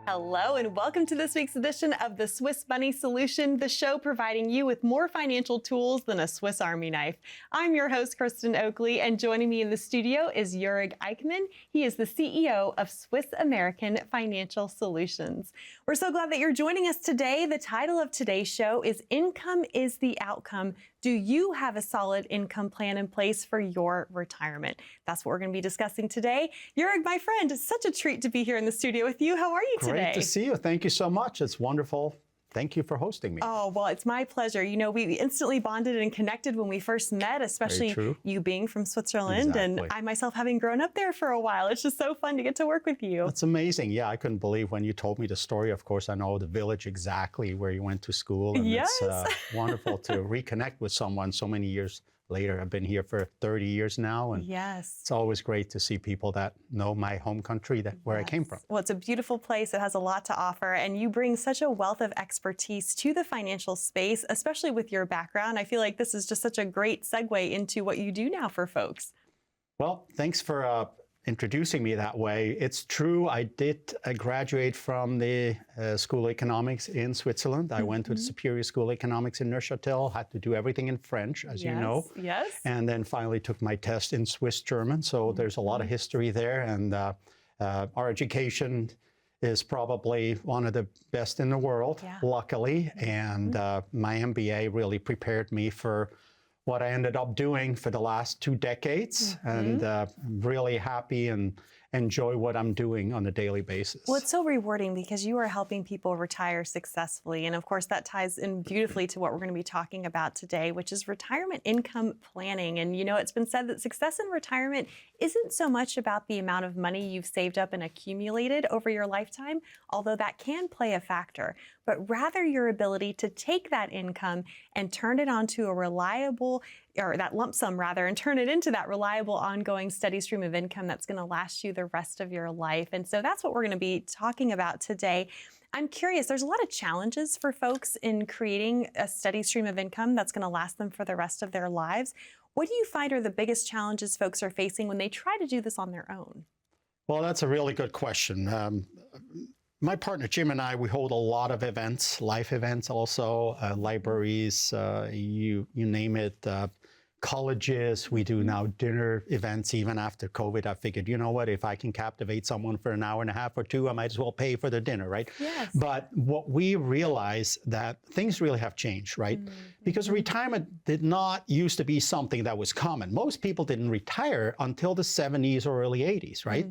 Hello and welcome to this week's edition of the Swiss Money Solution, the show providing you with more financial tools than a Swiss Army knife. I'm your host, Kristen Oakley, and joining me in the studio is Jörg Eichmann. He is the CEO of Swiss American Financial Solutions. We're so glad that you're joining us today. The title of today's show is Income is the Outcome. Do you have a solid income plan in place for your retirement? That's what we're going to be discussing today. Jörg, my friend, it's such a treat to be here in the studio with you. How are you today? Great to see you. Thank you so much. It's wonderful. Thank you for hosting me. Oh, well, it's my pleasure. You know, we instantly bonded and connected when we first met, especially you being from Switzerland and I myself having grown up there for a while. It's just so fun to get to work with you. It's amazing. Yeah, I couldn't believe when you told me the story. Of course, I know the village exactly where you went to school. And yes. It's wonderful to reconnect with someone so many years later. I've been here for 30 years now, and yes, it's always great to see people that know my home country, where I came from. Well, it's a beautiful place. It has a lot to offer, and you bring such a wealth of expertise to the financial space, especially with your background. I feel like this is just such a great segue into what you do now for folks. Well, thanks for introducing me that way. It's true. I did graduate from the School of Economics in Switzerland. I went to the Superior School of Economics in Neuchâtel, had to do everything in French, as you know. Yes. And then finally took my test in Swiss German. So there's a lot of history there. And our education is probably one of the best in the world, luckily. And my MBA really prepared me for what I ended up doing for the last 2 decades, and I'm really happy and enjoy what I'm doing on a daily basis. Well, it's so rewarding because you are helping people retire successfully. And of course, that ties in beautifully to what we're going to be talking about today, which is retirement income planning. And you know, it's been said that success in retirement isn't so much about the amount of money you've saved up and accumulated over your lifetime, although that can play a factor, but rather your ability to take that income and turn it onto a reliable, or that lump sum rather, and turn it into that reliable, ongoing, steady stream of income that's going to last you the rest of your life. And so that's what we're going to be talking about today. I'm curious, there's a lot of challenges for folks in creating a steady stream of income that's going to last them for the rest of their lives. What do you find are the biggest challenges folks are facing when they try to do this on their own? Well, that's a really good question. My partner, Jim, and I, we hold a lot of events, life events also, libraries, you name it, colleges. We do now dinner events. Even after COVID, I figured, you know what, if I can captivate someone for an hour and a half or 2, I might as well pay for the dinner, right? Yes. But what we realize that things really have changed, right? Because retirement did not used to be something that was common. Most people didn't retire until the 70s or early 80s, right?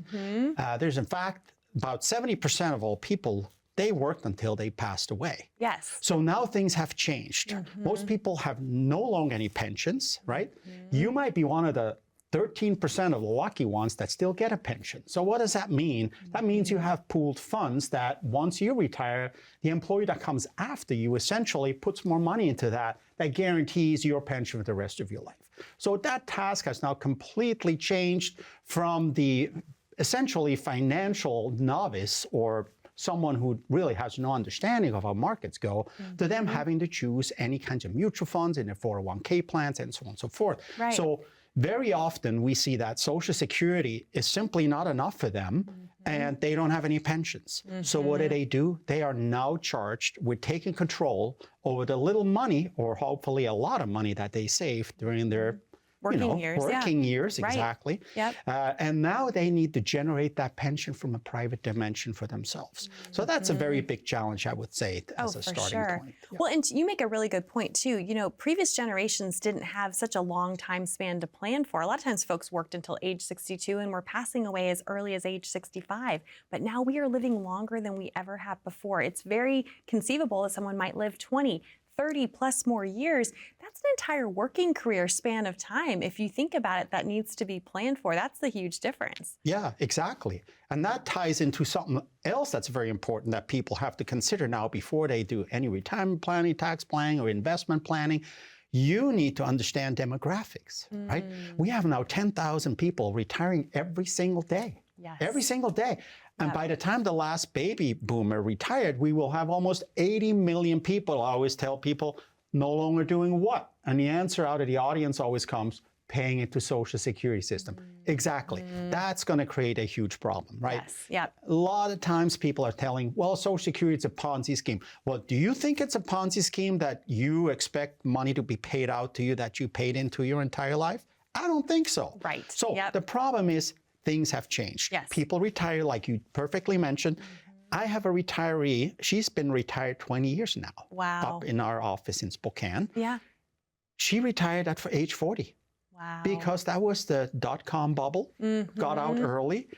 There's, in fact, about 70% of all people, they worked until they passed away. Yes. So now things have changed. Most people have no longer any pensions, right? You might be one of the 13% of the lucky ones that still get a pension. So what does that mean? That means you have pooled funds that once you retire, the employee that comes after you essentially puts more money into that guarantees your pension for the rest of your life. So that task has now completely changed from the essentially financial novice or someone who really has no understanding of how markets go, to them having to choose any kinds of mutual funds in their 401k plans and so on and so forth. Right. So very often we see that Social Security is simply not enough for them and they don't have any pensions. So what do? They are now charged with taking control over the little money, or hopefully a lot of money, that they saved during their Working years, exactly. Yep. And now they need to generate that pension from a private dimension for themselves. So that's a very big challenge, I would say, as a starting point. Yeah. Well, and you make a really good point, too. You know, previous generations didn't have such a long time span to plan for. A lot of times folks worked until age 62 and were passing away as early as age 65. But now we are living longer than we ever have before. It's very conceivable that someone might live 20, 30 plus more years. That's an entire working career span of time. If you think about it, that needs to be planned for. That's the huge difference. Yeah, exactly. And that ties into something else that's very important that people have to consider now before they do any retirement planning, tax planning, or investment planning. You need to understand demographics, right? We have now 10,000 people retiring every single day. Yes. Every single day. And by the time the last baby boomer retired, we will have almost 80 million people. I always tell people, no longer doing what? And the answer out of the audience always comes, paying into Social Security system. Exactly. That's going to create a huge problem, right? Yes. Yep. A lot of times people are telling, well, Social Security is a Ponzi scheme. Well, do you think it's a Ponzi scheme that you expect money to be paid out to you that you paid into your entire life? I don't think so. Right. So Yep. the problem is things have changed. Yes. People retire, like you perfectly mentioned. I have a retiree. She's been retired 20 years now. Wow. Up in our office in Spokane. Yeah. She retired at age 40. Wow. Because that was the dot-com bubble, got out early,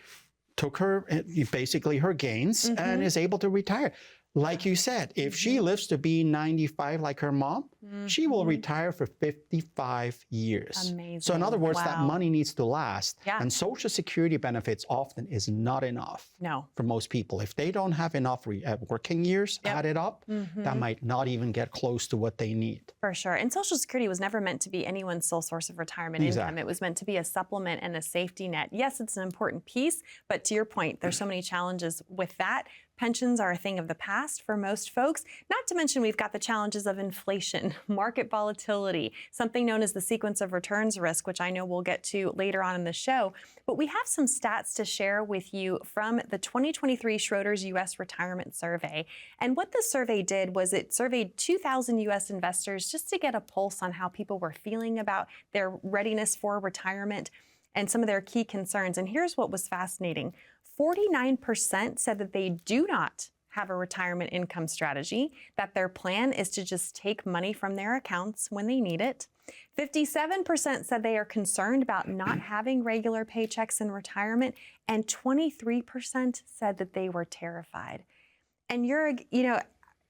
took her, basically her gains, and is able to retire. Like you said, if she lives to be 95 like her mom, she will retire for 55 years. Amazing. So in other words, that Wow. money needs to last. Yeah. And Social Security benefits often is not enough No. for most people. If they don't have enough working years Yep. added up, that might not even get close to what they need. For sure. And Social Security was never meant to be anyone's sole source of retirement income. Exactly. It was meant to be a supplement and a safety net. Yes, it's an important piece, but to your point, there's so many challenges with that. Pensions are a thing of the past for most folks, not to mention we've got the challenges of inflation, market volatility, something known as the sequence of returns risk, which I know we'll get to later on in the show. But we have some stats to share with you from the 2023 Schroders U.S. Retirement Survey. And what this survey did was it surveyed 2,000 U.S. investors just to get a pulse on how people were feeling about their readiness for retirement and some of their key concerns. And here's what was fascinating. 49% said that they do not have a retirement income strategy, that their plan is to just take money from their accounts when they need it. 57% said they are concerned about not having regular paychecks in retirement, and 23% said that they were terrified. And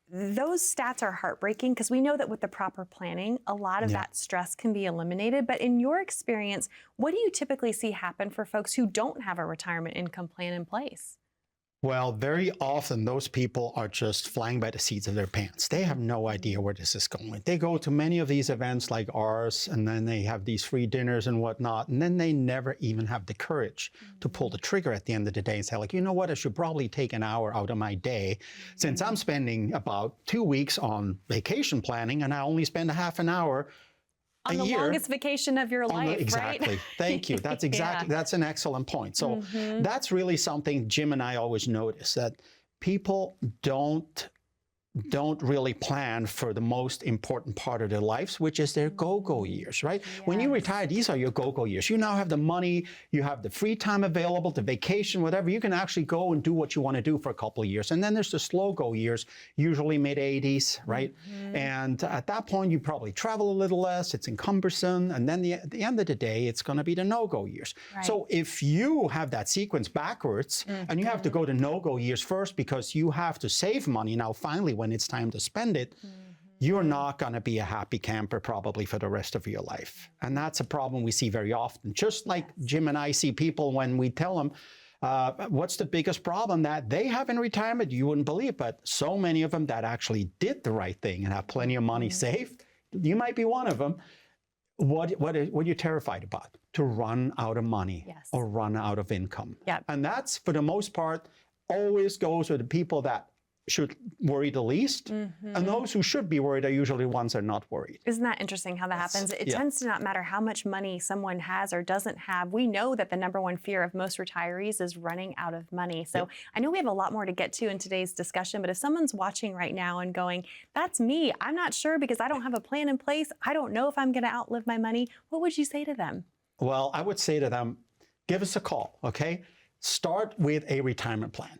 those stats are heartbreaking because we know that with the proper planning, a lot of that stress can be eliminated. But in your experience, what do you typically see happen for folks who don't have a retirement income plan in place? Well, very often those people are just flying by the seats of their pants. They have no idea where this is going. They go to many of these events like ours, and then they have these free dinners and whatnot, and then they never even have the courage to pull the trigger at the end of the day and say, like, you know what, I should probably take an hour out of my day since I'm spending about 2 weeks on vacation planning, and I only spend a half an hour On the longest vacation of your life, exactly. right? Thank you. That's exactly, that's an excellent point. So that's really something Jim and I always notice, that people don't really plan for the most important part of their lives, which is their go-go years, right? When you retire, these are your go-go years. You now have the money, you have the free time available, the vacation, whatever. You can actually go and do what you want to do for a couple of years. And then there's the slow-go years, usually mid-80s, right? And at that point, you probably travel a little less, it's cumbersome, and then at the end of the day, it's going to be the no-go years. Right. So if you have that sequence backwards, and you have to go to no-go years first because you have to save money now finally when it's time to spend it, you're not going to be a happy camper probably for the rest of your life. And that's a problem we see very often. Just like Jim and I see people when we tell them, what's the biggest problem that they have in retirement? You wouldn't believe, but so many of them that actually did the right thing and have plenty of money saved. You might be one of them. What are you terrified about? To run out of money or run out of income. And that's, for the most part, always goes with the people that should worry the least, and those who should be worried are usually the ones that are not worried. Isn't that interesting how that happens? It tends to not matter how much money someone has or doesn't have. We know that the number one fear of most retirees is running out of money. So I know we have a lot more to get to in today's discussion, but if someone's watching right now and going, that's me, I'm not sure because I don't have a plan in place, I don't know if I'm going to outlive my money, what would you say to them? Well, I would say to them, give us a call, okay? Start with a retirement plan.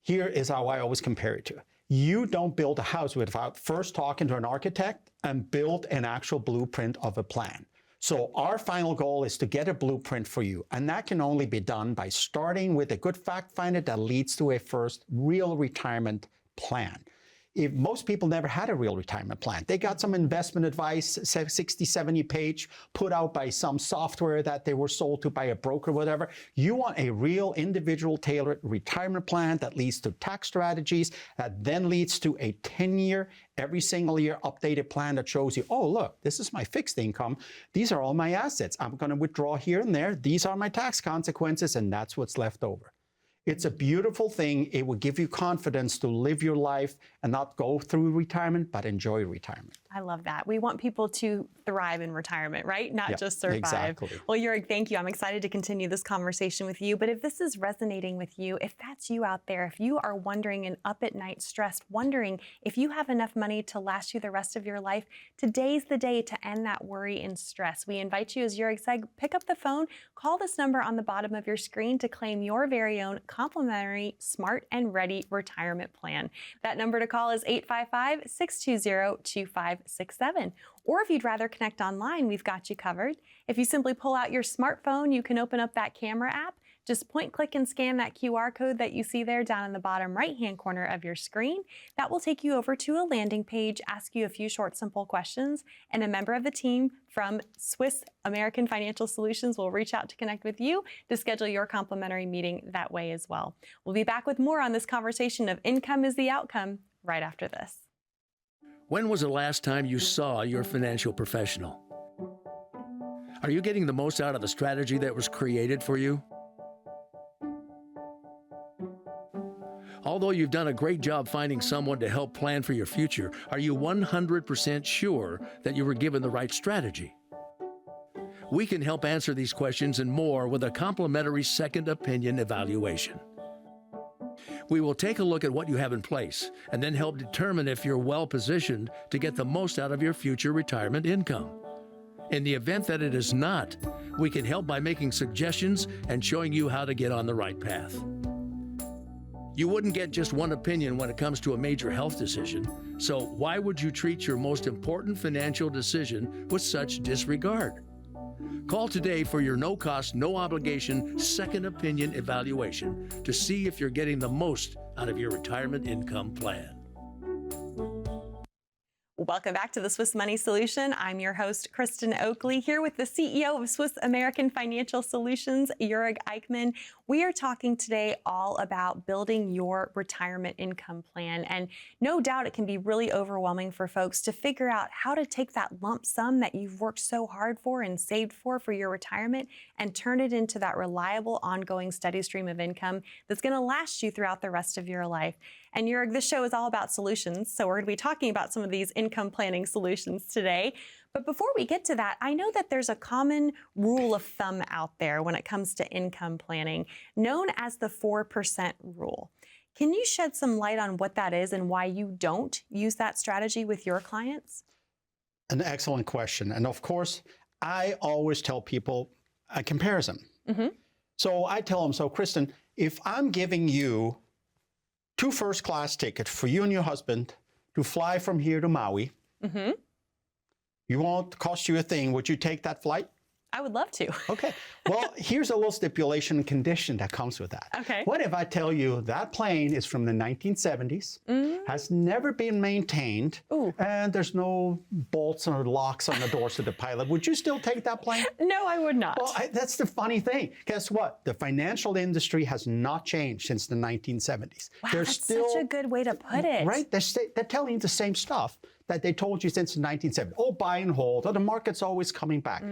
Here is how I always compare it to. You don't build a house without first talking to an architect and build an actual blueprint of a plan. So our final goal is to get a blueprint for you. And that can only be done by starting with a good fact finder that leads to a first real retirement plan. If most people never had a real retirement plan, they got some investment advice, 60, 70 page, put out by some software that they were sold to by a broker, whatever. You want a real individual tailored retirement plan that leads to tax strategies, that then leads to a 10-year, every single year updated plan that shows you, oh, look, this is my fixed income. These are all my assets. I'm going to withdraw here and there. These are my tax consequences, and that's what's left over. It's a beautiful thing. It will give you confidence to live your life and not go through retirement, but enjoy retirement. I love that. We want people to thrive in retirement, right? Not Yep, just survive. exactly. Well, Jurg, thank you. I'm excited to continue this conversation with you. But if this is resonating with you, if that's you out there, if you are wondering and up at night stressed, wondering if you have enough money to last you the rest of your life, today's the day to end that worry and stress. We invite you, as Jurg said, pick up the phone, call this number on the bottom of your screen to claim your very own complimentary Smart and Ready retirement plan. That number to call is 855-620-2567. Or if you'd rather connect online, we've got you covered. If you simply pull out your smartphone, you can open up that camera app. Just point, click, and scan that QR code that you see there down in the bottom right-hand corner of your screen. That will take you over to a landing page, ask you a few short, simple questions, and a member of the team from Swiss American Financial Solutions will reach out to connect with you to schedule your complimentary meeting that way as well. We'll be back with more on this conversation of income is the outcome right after this. When was the last time you saw your financial professional? Are you getting the most out of the strategy that was created for you? Although you've done a great job finding someone to help plan for your future, are you 100% sure that you were given the right strategy? We can help answer these questions and more with a complimentary second opinion evaluation. We will take a look at what you have in place and then help determine if you're well positioned to get the most out of your future retirement income. In the event that it is not, we can help by making suggestions and showing you how to get on the right path. You wouldn't get just one opinion when it comes to a major health decision, so why would you treat your most important financial decision with such disregard? Call today for your no-cost, no-obligation second opinion evaluation to see if you're getting the most out of your retirement income plan. Welcome back to the Swiss Money Solution. I'm your host, Kristen Oakley, here with the CEO of Swiss American Financial Solutions, Jurg Eichmann. We are talking today all about building your retirement income plan. And no doubt it can be really overwhelming for folks to figure out how to take that lump sum that you've worked so hard for and saved for your retirement and turn it into that reliable, ongoing, steady stream of income that's going to last you throughout the rest of your life. And Jurg, this show is all about solutions, so we're going to be talking about some of these income planning solutions today. But before we get to that, I know that there's a common rule of thumb out there when it comes to income planning, known as the 4% rule. Can you shed some light on what that is and why you don't use that strategy with your clients? An excellent question. And of course, I always tell people a comparison. So I tell them, so Kristen, if I'm giving you 2 first-class tickets for you and your husband to fly from here to Maui, you won't cost you a thing. Would you take that flight? I would love to. Okay. Well, here's a little stipulation and condition that comes with that. Okay. What if I tell you that plane is from the 1970s, has never been maintained, and there's no bolts or locks on the doors of the pilot? Would you still take that plane? No, I would not. Well, that's the funny thing. Guess what? The financial industry has not changed since the 1970s. Wow, They're that's still, such a good way to put it. right? They're telling you the same stuff that they told you since the 1970s. Oh, buy and hold. Oh, the market's always coming back.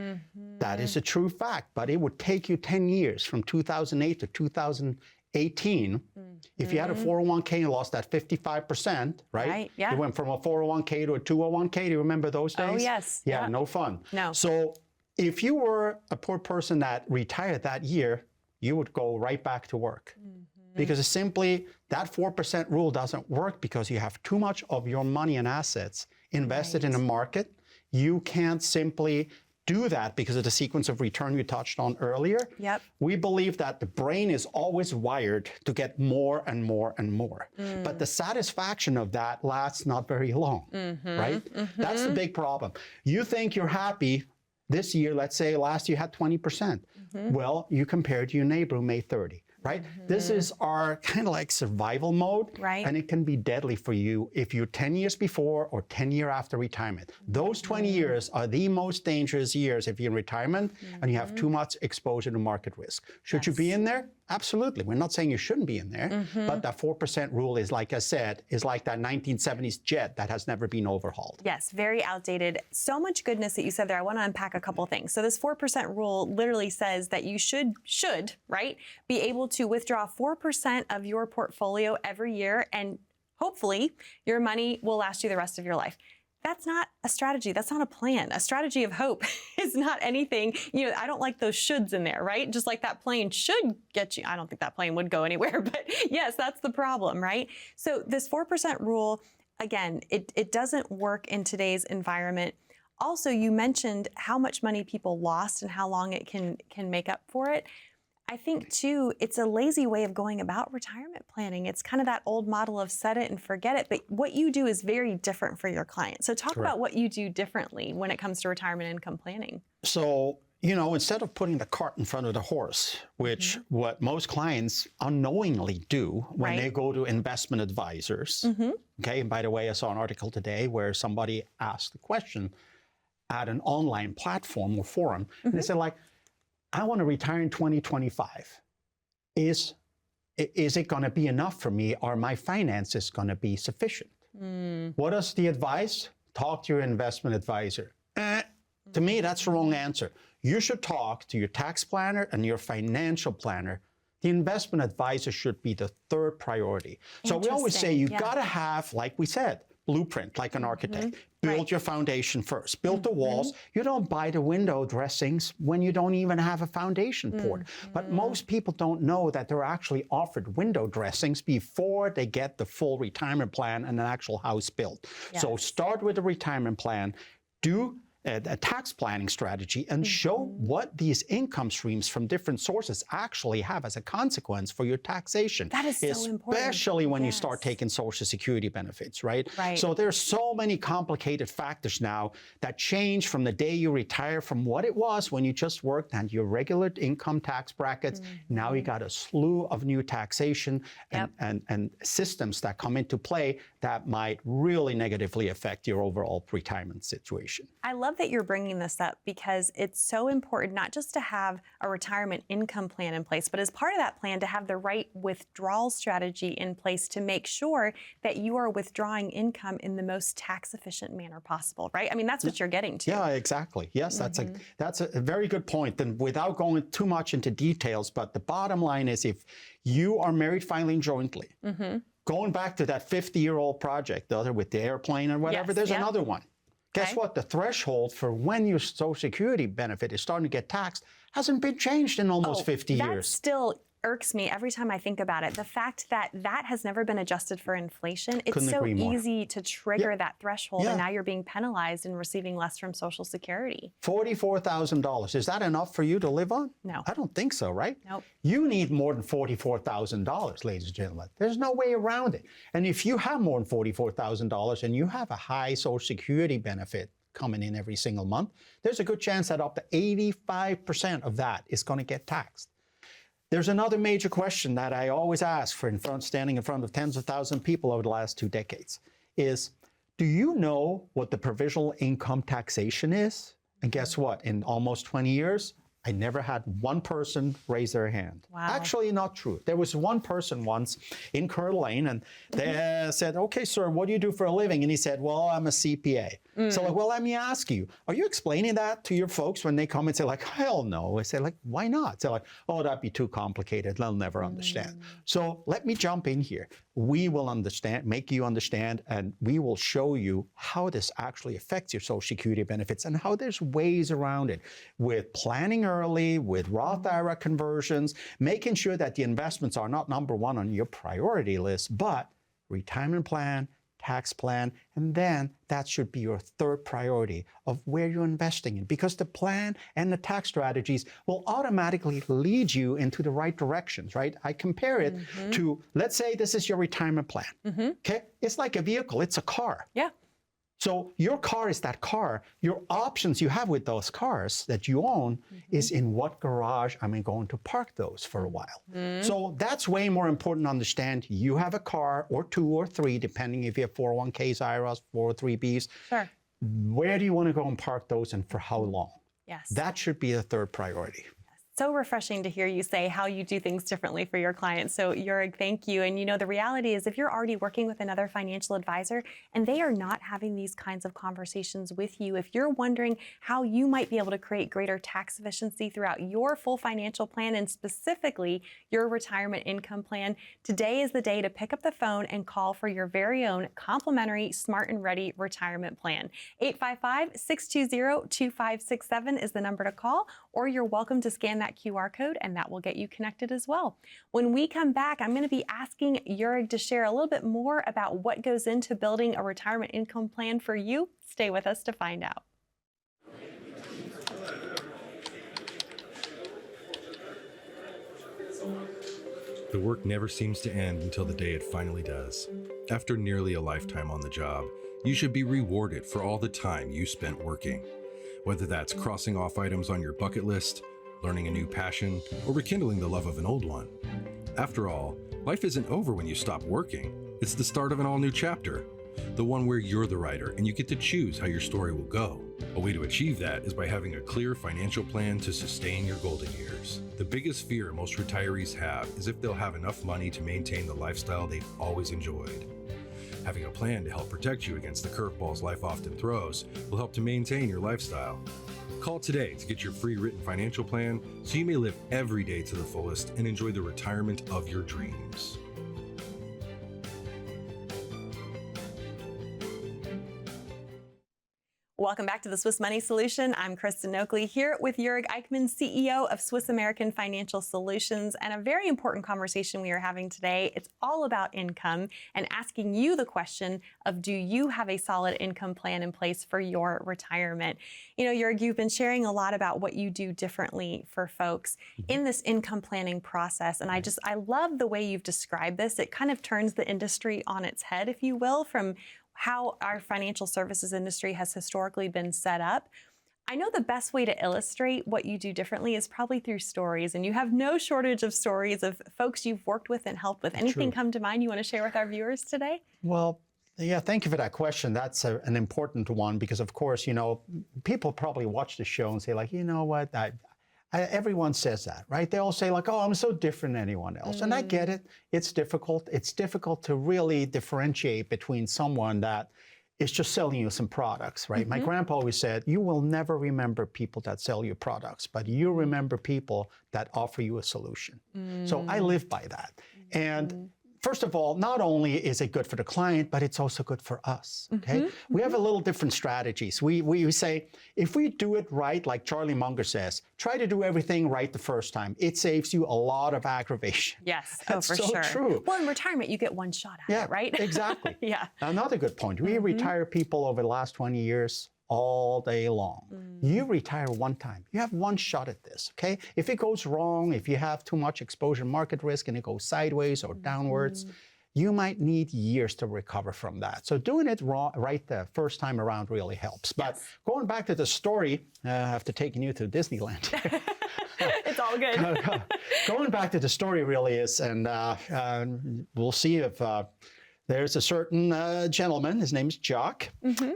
That is a true fact, but it would take you 10 years from 2008 to 2018. If you had a 401k and lost that 55%, right? Right, yeah. You went from a 401k to a 201k. Do you remember those days? Oh, yes. Yeah, no fun. No. So if you were a poor person that retired that year, you would go right back to work. Because it's simply that 4% rule doesn't work because you have too much of your money and assets invested in the market. You can't simply do that because of the sequence of return you touched on earlier. Yep. We believe that the brain is always wired to get more and more and more. But the satisfaction of that lasts not very long, right? That's the big problem. You think you're happy this year, let's say last year you had 20%. Well, you compared to your neighbor who made 30. Right? This is our kind of like survival mode. Right. And it can be deadly for you if you're 10 years before or 10 years after retirement. Those 20 years are the most dangerous years if you're in retirement and you have too much exposure to market risk. Should you be in there? Absolutely. We're not saying you shouldn't be in there, but that 4% rule is, like I said, is like that 1970s jet that has never been overhauled. Yes, very outdated. So much goodness that you said there. I want to unpack a couple things. So this 4% rule literally says that you should, right, be able to withdraw 4% of your portfolio every year, and hopefully your money will last you the rest of your life. That's not a strategy. That's not a plan. A strategy of hope is not anything. I don't like those shoulds in there, right? Just like that plane should get you. I don't think that plane would go anywhere, but yes, that's the problem, right? So this 4% rule, again, it doesn't work in today's environment. Also, you mentioned how much money people lost and how long it can make up for it. I think, too, it's a lazy way of going about retirement planning. It's kind of that old model of set it and forget it. But what you do is very different for your client. So talk about what you do differently when it comes to retirement income planning. So, instead of putting the cart in front of the horse, which what most clients unknowingly do when they go to investment advisors. Okay. And by the way, I saw an article today where somebody asked the question at an online platform or forum. And they said, like, I want to retire in 2025. Is it going to be enough for me? Are my finances going to be sufficient? What is the advice? Talk to your investment advisor. To me, that's the wrong answer. You should talk to your tax planner and your financial planner. The investment advisor should be the third priority. So we always say you got to have, like we said, blueprint, like an architect. Build your foundation first. Build the walls. You don't buy the window dressings when you don't even have a foundation poured. But most people don't know that they're actually offered window dressings before they get the full retirement plan and an actual house built. So start with a retirement plan. Do a tax planning strategy and show what these income streams from different sources actually have as a consequence for your taxation. That is so important. Especially when you start taking Social Security benefits, right? So there's so many complicated factors now that change from the day you retire from what it was when you just worked on your regular income tax brackets. Now you got a slew of new taxation and systems that come into play that might really negatively affect your overall retirement situation. I love that you're bringing this up because it's so important not just to have a retirement income plan in place, but as part of that plan to have the right withdrawal strategy in place to make sure that you are withdrawing income in the most tax efficient manner possible, right? I mean, that's what you're getting to. Yeah, exactly. Yes, that's a very good point. And without going too much into details, but the bottom line is if you are married filing jointly, going back to that 50-year-old project, the other with the airplane or whatever, there's another one. Guess what? The threshold for when your Social Security benefit is starting to get taxed hasn't been changed in almost 50 years. That still irks me every time I think about it. The fact that that has never been adjusted for inflation, it's so easy to trigger that threshold, and now you're being penalized and receiving less from Social Security. $44,000. Is that enough for you to live on? No. I don't think so, right? Nope. You need more than $44,000, ladies and gentlemen. There's no way around it. And if you have more than $44,000 and you have a high Social Security benefit coming in every single month, there's a good chance that up to 85% of that is going to get taxed. There's another major question that I always ask standing in front of tens of thousands of people over the last 2 decades is, do you know what the provisional income taxation is? And guess what? In almost 20 years, I never had one person raise their hand. Wow. Actually, not true. There was one person once in Coeur d'Alene, and they said, okay, sir, what do you do for a living? And he said, well, I'm a CPA. So like, well, let me ask you, are you explaining that to your folks when they come and say like, hell no? I say like, why not? They're like, oh, that'd be too complicated. They'll never understand. So let me jump in here. We will understand, make you understand, and we will show you how this actually affects your Social Security benefits and how there's ways around it with planning early, with Roth IRA conversions, making sure that the investments are not number one on your priority list, but retirement plan, tax plan, and then that should be your third priority of where you're investing in, because the plan and the tax strategies will automatically lead you into the right directions, right? I compare it to, let's say this is your retirement plan, okay? It's like a vehicle, it's a car. Yeah. So your car is that car. Your options you have with those cars that you own is in what garage am I going to park those for a while. So that's way more important to understand. You have a car or 2 or 3, depending if you have 401ks, IRAs, 403bs. Sure. Where do you want to go and park those and for how long? Yes. That should be the third priority. So refreshing to hear you say how you do things differently for your clients. So Jurg, thank you. And the reality is if you're already working with another financial advisor and they are not having these kinds of conversations with you, if you're wondering how you might be able to create greater tax efficiency throughout your full financial plan and specifically your retirement income plan, today is the day to pick up the phone and call for your very own complimentary Smart and Ready retirement plan. 855-620-2567 is the number to call, or you're welcome to scan that QR code and that will get you connected as well. When we come back, I'm going to be asking Jurg to share a little bit more about what goes into building a retirement income plan for you. Stay with us to find out. The work never seems to end until the day it finally does. After nearly a lifetime on the job, you should be rewarded for all the time you spent working. Whether that's crossing off items on your bucket list, learning a new passion, or rekindling the love of an old one. After all, life isn't over when you stop working. It's the start of an all-new chapter, the one where you're the writer and you get to choose how your story will go. A way to achieve that is by having a clear financial plan to sustain your golden years. The biggest fear most retirees have is if they'll have enough money to maintain the lifestyle they've always enjoyed. Having a plan to help protect you against the curveballs life often throws will help to maintain your lifestyle. Call today to get your free written financial plan so you may live every day to the fullest and enjoy the retirement of your dreams. Welcome back to the Swiss Money Solution. I'm Kristen Oakley here with Jurg Eichmann, CEO of Swiss American Financial Solutions, and a very important conversation we are having today. It's all about income and asking you the question of, do you have a solid income plan in place for your retirement? Jurg, you've been sharing a lot about what you do differently for folks in this income planning process, and I love the way you've described this. It kind of turns the industry on its head, if you will, from how our financial services industry has historically been set up. I know the best way to illustrate what you do differently is probably through stories, and you have no shortage of stories of folks you've worked with and helped with. Anything come to mind you want to share with our viewers today? Well, yeah, thank you for that question. That's an important one because, of course, people probably watch the show and say, like, you know what, everyone says that, right? They all say, like, oh, I'm so different than anyone else. And I get it. It's difficult. It's difficult to really differentiate between someone that is just selling you some products, right? My grandpa always said, you will never remember people that sell you products, but you remember people that offer you a solution. So I live by that. And first of all, not only is it good for the client, but it's also good for us, okay? We have a little different strategies. We say, if we do it right, like Charlie Munger says, try to do everything right the first time. It saves you a lot of aggravation. Yes, That's for so sure. true. Well, in retirement, you get one shot at it, right? Exactly. Yeah. Another good point. We retire people over the last 20 years all day long. You retire one time. You have one shot at this, okay? If it goes wrong, if you have too much exposure to market risk and it goes sideways or downwards, you might need years to recover from that. So doing it right the first time around really helps. But going back to the story, after taking you to Disneyland. It's all good. Going back to the story really is, and we'll see if there's a certain gentleman, his name's Jock,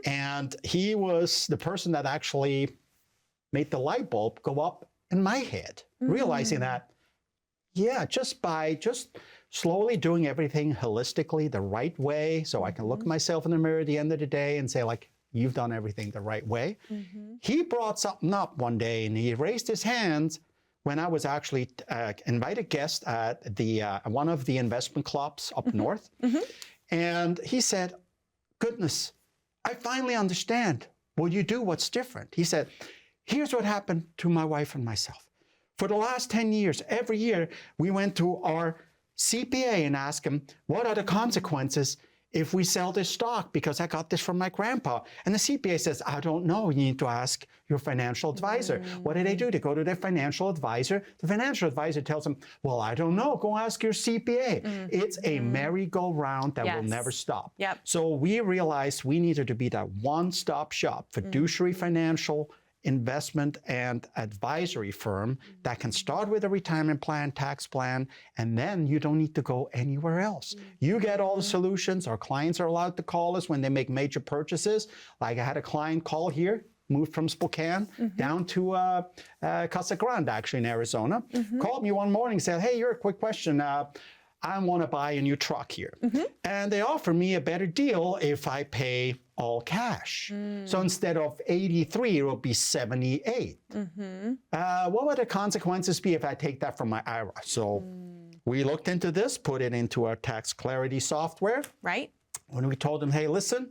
and he was the person that actually made the light bulb go up in my head, realizing that, just by slowly doing everything holistically the right way, so I can look myself in the mirror at the end of the day and say, like, you've done everything the right way. He brought something up one day, and he raised his hands when I was actually invited guest at the one of the investment clubs up north. And he said, goodness, I finally understand. Will you do what's different? He said, here's what happened to my wife and myself. For the last 10 years, every year, we went to our CPA and asked him, what are the consequences if we sell this stock? Because I got this from my grandpa. And the CPA says, I don't know. You need to ask your financial advisor. What do? They go to their financial advisor. The financial advisor tells them, well, I don't know. Go ask your CPA. It's a merry-go-round that will never stop. So we realized we needed to be that one-stop shop, fiduciary financial investment and advisory firm that can start with a retirement plan, tax plan, and then you don't need to go anywhere else. You get all the solutions. Our clients are allowed to call us when they make major purchases. Like I had a client call here moved from Spokane down to Casa Grande, actually in Arizona. Called me one morning, said, hey, you're a quick question. I want to buy a new truck here. And they offer me a better deal if I pay all cash. So instead of 83, it will be 78. What would the consequences be if I take that from my IRA? So we looked into this, put it into our tax clarity software. Right. When we told them, hey, listen,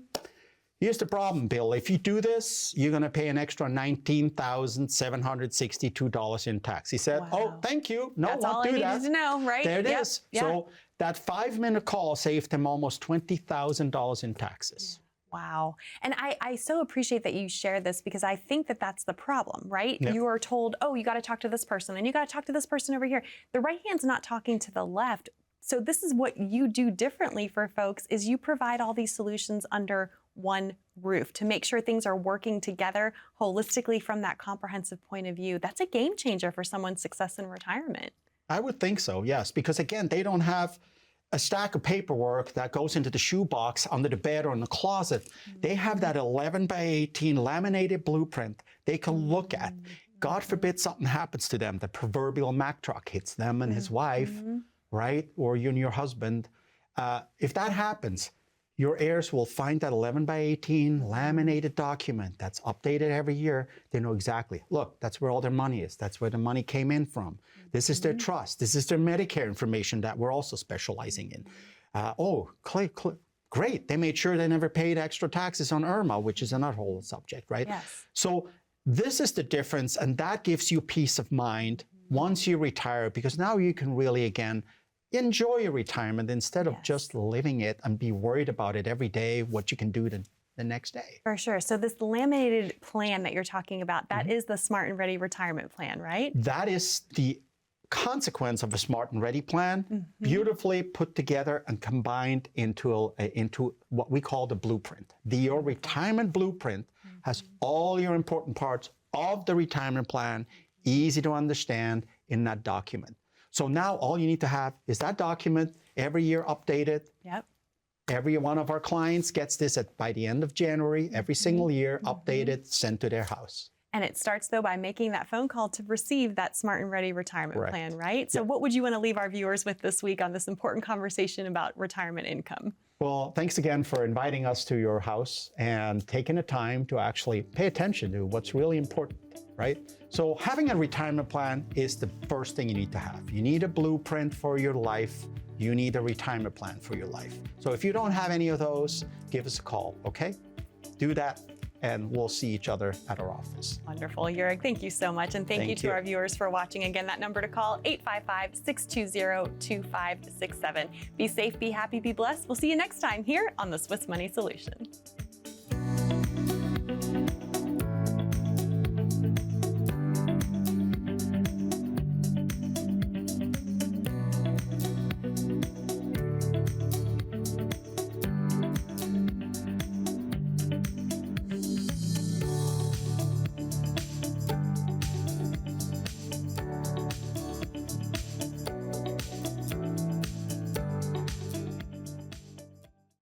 here's the problem, Bill. If you do this, you're going to pay an extra $19,762 in tax. He said, oh, thank you. No, That's won't all do I that. needed to know, right? There it Yep. is. Yeah. So that 5-minute call saved him almost $20,000 in taxes. Wow. And I so appreciate that you share this, because I think that that's the problem, right? Yep. You are told, oh, you got to talk to this person and you got to talk to this person over here. The right hand's not talking to the left. So this is what you do differently for folks, is you provide all these solutions under one roof to make sure things are working together holistically from that comprehensive point of view. That's a game changer for someone's success in retirement. I would think so, yes, because again, they don't have a stack of paperwork that goes into the shoebox under the bed or in the closet. They have that 11 by 18 laminated blueprint they can look at. God forbid something happens to them, the proverbial Mack truck hits them and his wife, right? Or you and your husband. If that happens, your heirs will find that 11 by 18 laminated document that's updated every year. They know exactly, look, that's where all their money is. That's where the money came in from. This is their trust. This is their Medicare information that we're also specializing in. Great. They made sure they never paid extra taxes on IRMA, which is another whole subject, right? Yes. So this is the difference, and that gives you peace of mind once you retire, because now you can really, again, enjoy your retirement instead of just living it and be worried about it every day, what you can do the next day. For sure. So this laminated plan that you're talking about, that is the Smart and Ready retirement plan, right? That is the consequence of a Smart and Ready plan, beautifully put together and combined into what we call the blueprint. Your retirement blueprint has all your important parts of the retirement plan, easy to understand in that document. So now all you need to have is that document every year updated. Yep. Every one of our clients gets this by the end of January, every single year, updated, sent to their house. And it starts, though, by making that phone call to receive that Smart and Ready retirement Correct. plan, right? So what would you want to leave our viewers with this week on this important conversation about retirement income? Well, thanks again for inviting us to your house and taking the time to actually pay attention to what's really important, right? So having a retirement plan is the first thing you need to have. You need a blueprint for your life. You need a retirement plan for your life. So if you don't have any of those, give us a call, okay? Do that, and we'll see each other at our office. Wonderful. Jurg, thank you so much. And thank you to you. our viewers for watching. Again, that number to call, 855-620-2567. Be safe, be happy, be blessed. We'll see you next time here on the Swiss Money Solution.